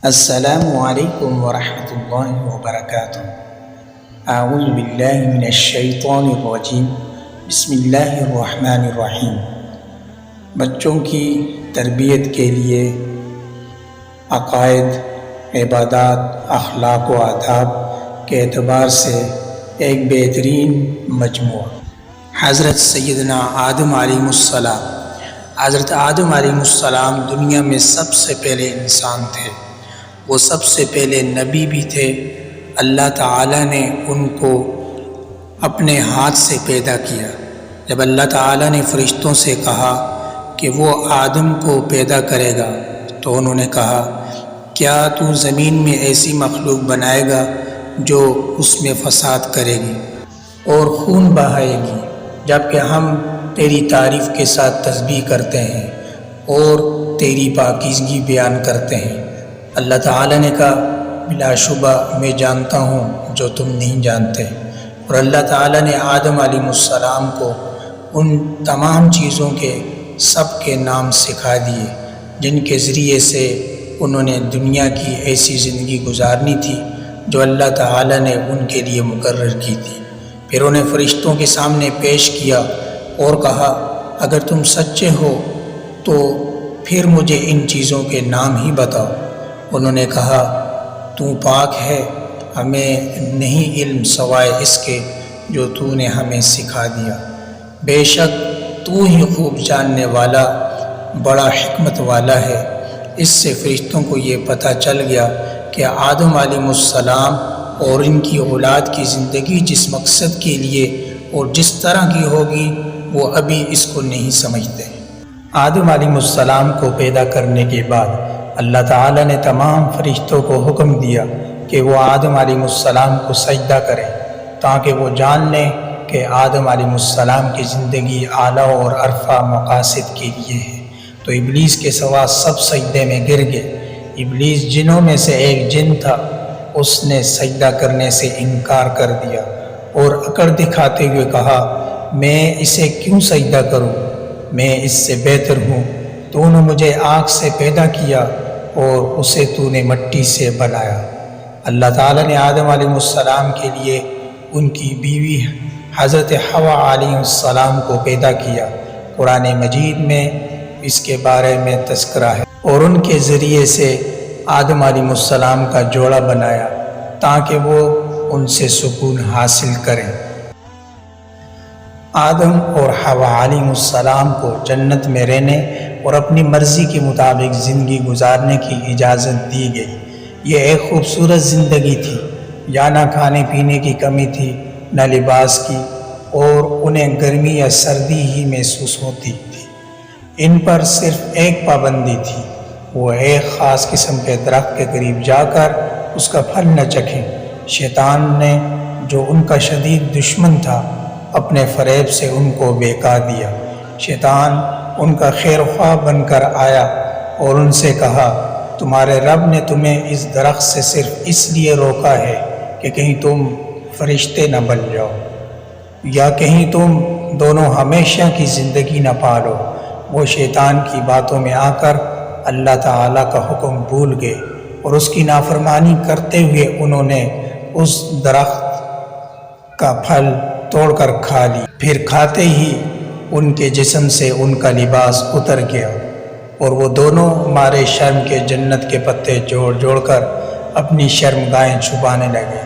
السلام علیکم ورحمۃ اللہ وبرکاتہ۔ اعوذ باللہ من الشیطان الرجیم، بسم اللہ الرحمن الرحیم۔ بچوں کی تربیت کے لیے عقائد، عبادات، اخلاق و آداب کے اعتبار سے ایک بہترین مجموعہ۔ حضرت سیدنا آدم علیہ السلام، حضرت آدم علیہ السلام دنیا میں سب سے پہلے انسان تھے۔ وہ سب سے پہلے نبی بھی تھے۔ اللہ تعالیٰ نے ان کو اپنے ہاتھ سے پیدا کیا۔ جب اللہ تعالیٰ نے فرشتوں سے کہا کہ وہ آدم کو پیدا کرے گا تو انہوں نے کہا، کیا تو زمین میں ایسی مخلوق بنائے گا جو اس میں فساد کرے گی اور خون بہائے گی، جبکہ ہم تیری تعریف کے ساتھ تسبیح کرتے ہیں اور تیری پاکیزگی بیان کرتے ہیں۔ اللہ تعالیٰ نے کہا، بلا شبہ میں جانتا ہوں جو تم نہیں جانتے۔ اور اللہ تعالیٰ نے آدم علیہ السلام کو ان تمام چیزوں کے سب کے نام سکھا دیے جن کے ذریعے سے انہوں نے دنیا کی ایسی زندگی گزارنی تھی جو اللہ تعالیٰ نے ان کے لیے مقرر کی تھی۔ پھر انہیں فرشتوں کے سامنے پیش کیا اور کہا، اگر تم سچے ہو تو پھر مجھے ان چیزوں کے نام ہی بتاؤ۔ انہوں نے کہا، تو پاک ہے، ہمیں نہیں علم سوائے اس کے جو تو نے ہمیں سکھا دیا۔ بے شک تو ہی خوب جاننے والا، بڑا حکمت والا ہے۔ اس سے فرشتوں کو یہ پتہ چل گیا کہ آدم علیہ السلام اور ان کی اولاد کی زندگی جس مقصد کے لیے اور جس طرح کی ہوگی وہ ابھی اس کو نہیں سمجھتے۔ آدم علیہ السلام کو پیدا کرنے کے بعد اللہ تعالیٰ نے تمام فرشتوں کو حکم دیا کہ وہ آدم علیہ السلام کو سجدہ کریں تاکہ وہ جان لیں کہ آدم علیہ السلام کی زندگی اعلیٰ اور عرفہ مقاصد کے لیے ہے۔ تو ابلیس کے سوا سب سجدے میں گر گئے۔ ابلیس جنوں میں سے ایک جن تھا، اس نے سجدہ کرنے سے انکار کر دیا اور اکڑ دکھاتے ہوئے کہا، میں اسے کیوں سجدہ کروں، میں اس سے بہتر ہوں۔ تو نے مجھے آگ سے پیدا کیا اور اسے تو نے مٹی سے بنایا۔ اللہ تعالیٰ نے آدم علیہ السلام کے لیے ان کی بیوی حضرت حوا علیہ السلام کو پیدا کیا۔ قرآن مجید میں اس کے بارے میں تذکرہ ہے اور ان کے ذریعے سے آدم علیہ السلام کا جوڑا بنایا تاکہ وہ ان سے سکون حاصل کریں۔ آدم اور حوا علیہ السلام کو جنت میں رہنے اور اپنی مرضی کے مطابق زندگی گزارنے کی اجازت دی گئی۔ یہ ایک خوبصورت زندگی تھی، یا نہ کھانے پینے کی کمی تھی نہ لباس کی، اور انہیں گرمی یا سردی ہی محسوس ہوتی تھی۔ ان پر صرف ایک پابندی تھی، وہ ایک خاص قسم کے درخت کے قریب جا کر اس کا پھل نہ چکھیں۔ شیطان نے، جو ان کا شدید دشمن تھا، اپنے فریب سے ان کو بہکا دیا۔ شیطان ان کا خیر خواہ بن کر آیا اور ان سے کہا، تمہارے رب نے تمہیں اس درخت سے صرف اس لیے روکا ہے کہ کہیں تم فرشتے نہ بن جاؤ یا کہیں تم دونوں ہمیشہ کی زندگی نہ پالو۔ وہ شیطان کی باتوں میں آ کر اللہ تعالیٰ کا حکم بھول گئے اور اس کی نافرمانی کرتے ہوئے انہوں نے اس درخت کا پھل توڑ کر کھا لی۔ پھر کھاتے ہی ان کے جسم سے ان کا لباس اتر گیا اور وہ دونوں مارے شرم کے جنت کے پتے جوڑ جوڑ کر اپنی شرمگاہیں چھپانے لگے۔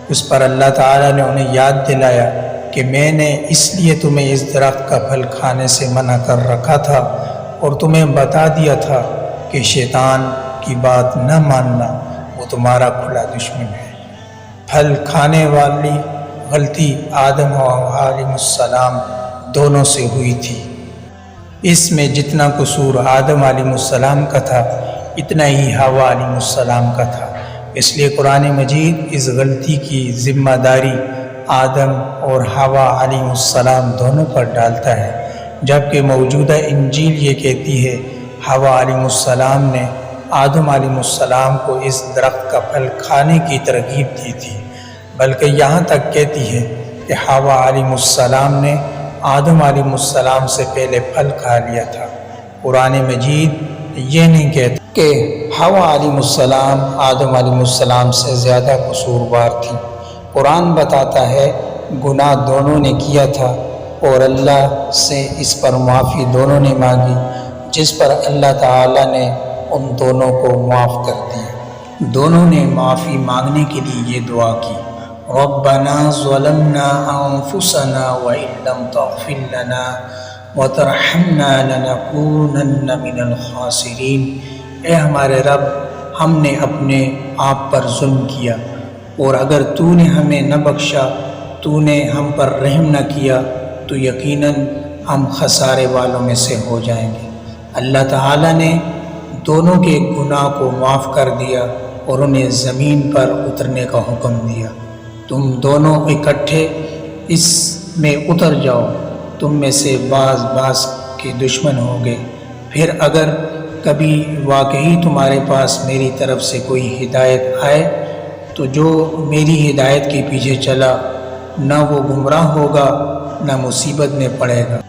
اس پر اللہ تعالیٰ نے انہیں یاد دلایا کہ میں نے اس لیے تمہیں اس درخت کا پھل کھانے سے منع کر رکھا تھا اور تمہیں بتا دیا تھا کہ شیطان کی بات نہ ماننا، وہ تمہارا کھلا دشمن ہے۔ پھل کھانے والی غلطی آدم علیہ السلام دونوں سے ہوئی تھی۔ اس میں جتنا قصور آدم علیہ السلام کا تھا اتنا ہی حوا علیہ السلام کا تھا۔ اس لیے قرآن مجید اس غلطی کی ذمہ داری آدم اور حوا علیہ السلام دونوں پر ڈالتا ہے، جبکہ موجودہ انجیل یہ کہتی ہے حوا علیہ السلام نے آدم علیہ السلام کو اس درخت کا پھل کھانے کی ترغیب دی تھی، بلکہ یہاں تک کہتی ہے کہ حوا علیہ السلام نے آدم علیہ السلام سے پہلے پھل کھا لیا تھا۔ قرآن مجید یہ نہیں کہتے کہ حوا علیہ السلام آدم علیہ السلام سے زیادہ قصوروار تھی۔ قرآن بتاتا ہے گناہ دونوں نے کیا تھا اور اللہ سے اس پر معافی دونوں نے مانگی، جس پر اللہ تعالیٰ نے ان دونوں کو معاف کر دیا۔ دونوں نے معافی مانگنے کے لیے یہ دعا کی، ربنا ظلمنا انفسنا وان لم تغفر لنا وترحمنا لنکونن من الخاسرین۔ اے ہمارے رب، ہم نے اپنے آپ پر ظلم کیا، اور اگر تو نے ہمیں نہ بخشا، تو نے ہم پر رحم نہ کیا، تو یقیناً ہم خسارے والوں میں سے ہو جائیں گے۔ اللہ تعالیٰ نے دونوں کے گناہ کو معاف کر دیا اور انہیں زمین پر اترنے کا حکم دیا۔ تم دونوں اکٹھے اس میں اتر جاؤ، تم میں سے بعض کے دشمن ہوں گے۔ پھر اگر کبھی واقعی تمہارے پاس میری طرف سے کوئی ہدایت آئے تو جو میری ہدایت کے پیچھے چلا، نہ وہ گمراہ ہوگا نہ مصیبت میں پڑے گا۔